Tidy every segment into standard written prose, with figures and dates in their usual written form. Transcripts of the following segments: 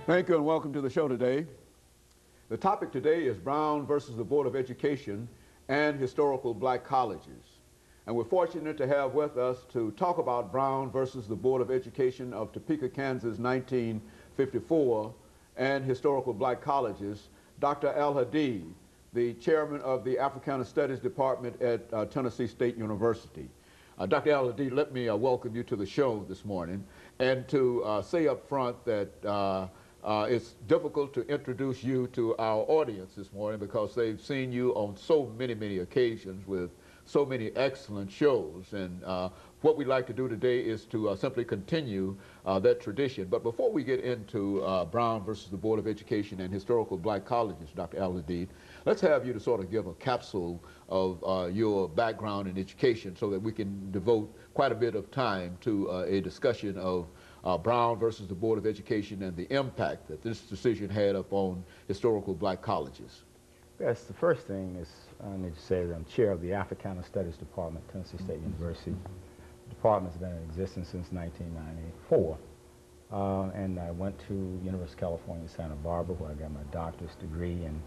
Thank you and welcome to the show today. The topic today is Brown versus the Board of Education and historical black colleges. And we're fortunate to have with us to talk about Brown versus the Board of Education of Topeka, Kansas, 1954, and historical black colleges, Dr. AAl-Hadid, the chairman of the Africana Studies Department at Tennessee State University. Dr. AAl-Hadid, let me welcome you to the show this morning, and to say up front that it's difficult to introduce you to our audience this morning because they've seen you on so many occasions with so many excellent shows. And what we'd like to do today is to simply continue that tradition. But before we get into Brown versus the Board of Education and historical black colleges, Dr. AAl-Hadid, let's have you to sort of give a capsule of your background in education so that we can devote quite a bit of time to a discussion of Brown versus the Board of Education and the impact that this decision had upon historical black colleges. Yes, the first thing is I need to say that I'm chair of the Africana Studies Department at Tennessee State University. The department's been in existence since 1994. And I went to University of California, Santa Barbara, where I got my doctorate degree in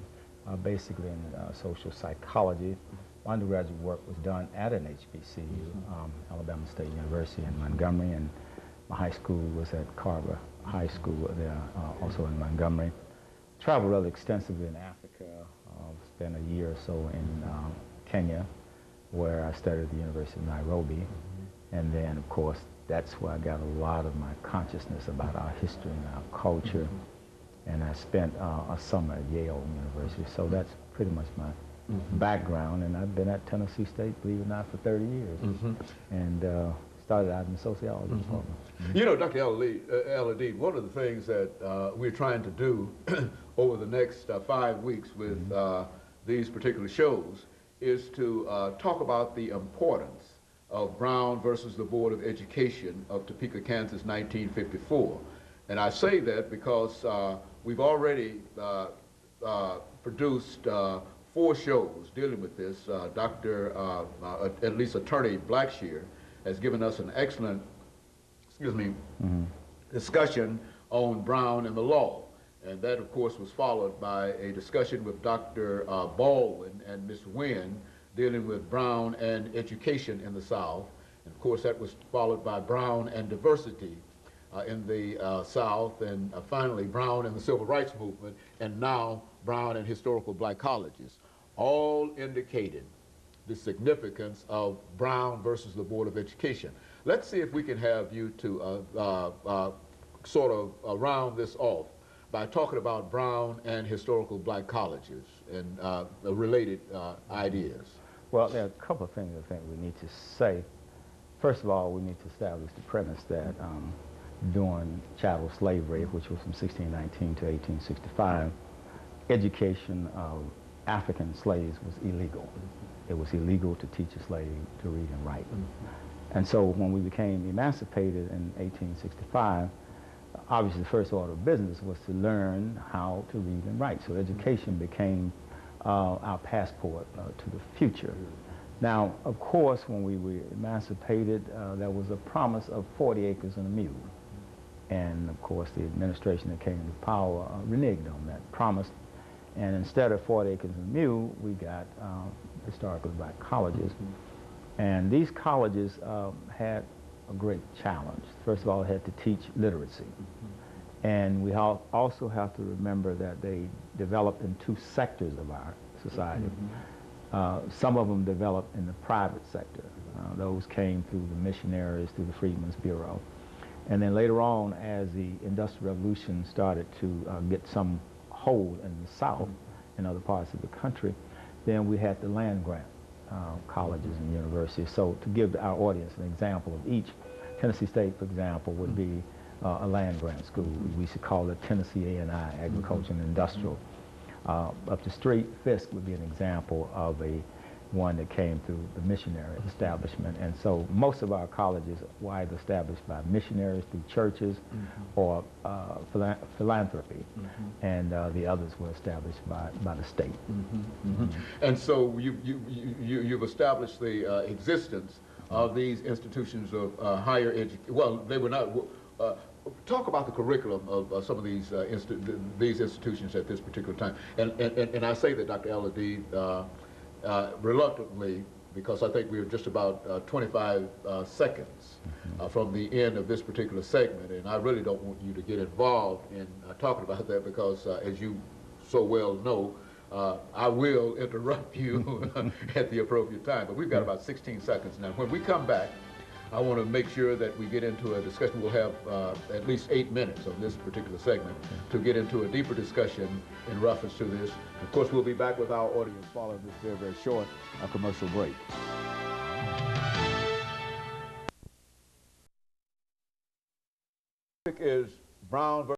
basically in social psychology. My undergraduate work was done at an HBCU, Alabama State University in Montgomery, and my high school was at Carver High School there, also in Montgomery. Traveled rather extensively in Africa. Spent a year or so in Kenya, where I studied at the University of Nairobi. And then, of course, that's where I got a lot of my consciousness about our history and our culture. And I spent a summer at Yale University. So that's pretty much my background. And I've been at Tennessee State, believe it or not, for 30 years. And started out in the sociology department. You know, Dr. AAl-Hadid, one of the things that we're trying to do over the next 5 weeks with these particular shows is to talk about the importance of Brown versus the Board of Education of Topeka, Kansas, 1954. And I say that because we've already produced 4 shows dealing with this. At least Attorney Blackshear has given us an excellent, discussion on Brown and the law. And that, of course, was followed by a discussion with Dr. Baldwin and Ms. Wynn dealing with Brown and education in the South. And, of course, that was followed by Brown and diversity in the South, and finally Brown and the Civil Rights Movement, and now Brown and historical black colleges, all indicated the significance of Brown versus the Board of Education. Let's see if we can have you to sort of round this off by talking about Brown and historical black colleges and the related ideas. Well, there are a couple of things I think we need to say. First of all, we need to establish the premise that during chattel slavery, which was from 1619 to 1865, education of African slaves was illegal. It was illegal to teach a slave to read and write. And so when we became emancipated in 1865, obviously the first order of business was to learn how to read and write. So education became our passport to the future. Now, of course, when we were emancipated, there was a promise of 40 acres and a mule. And of course, the administration that came into power reneged on that promise. And instead of 40 acres and a mule, we got historically black colleges. And these colleges had a great challenge. First of all, they had to teach literacy. And we also have to remember that they developed in 2 sectors of our society. Some of them developed in the private sector. Those came through the missionaries, through the Freedmen's Bureau. And then later on, as the Industrial Revolution started to get some hold in the South and other parts of the country, then we had the land-grant colleges and universities. So to give our audience an example of each, Tennessee State, for example, would be a land-grant school. We should call it Tennessee A&I, Agriculture and Industrial. Up the street, Fisk would be an example of one that came through the missionary establishment. And so most of our colleges were either established by missionaries through churches or philanthropy, and the others were established by the state. And so you've established the existence of these institutions of higher education. Well, they were not, talk about the curriculum of some of these these institutions at this particular time. And I say that, Dr. AAl-Hadid, reluctantly, because I think we're just about 25 seconds from the end of this particular segment, and I really don't want you to get involved in talking about that because, as you so well know, I will interrupt you at the appropriate time. But we've got about 16 seconds now. When we come back, I want to make sure that we get into a discussion. We'll have at least 8 minutes on this particular segment to get into a deeper discussion in reference to this. Of course, we'll be back with our audience following this very, very short commercial break. Is Brown versus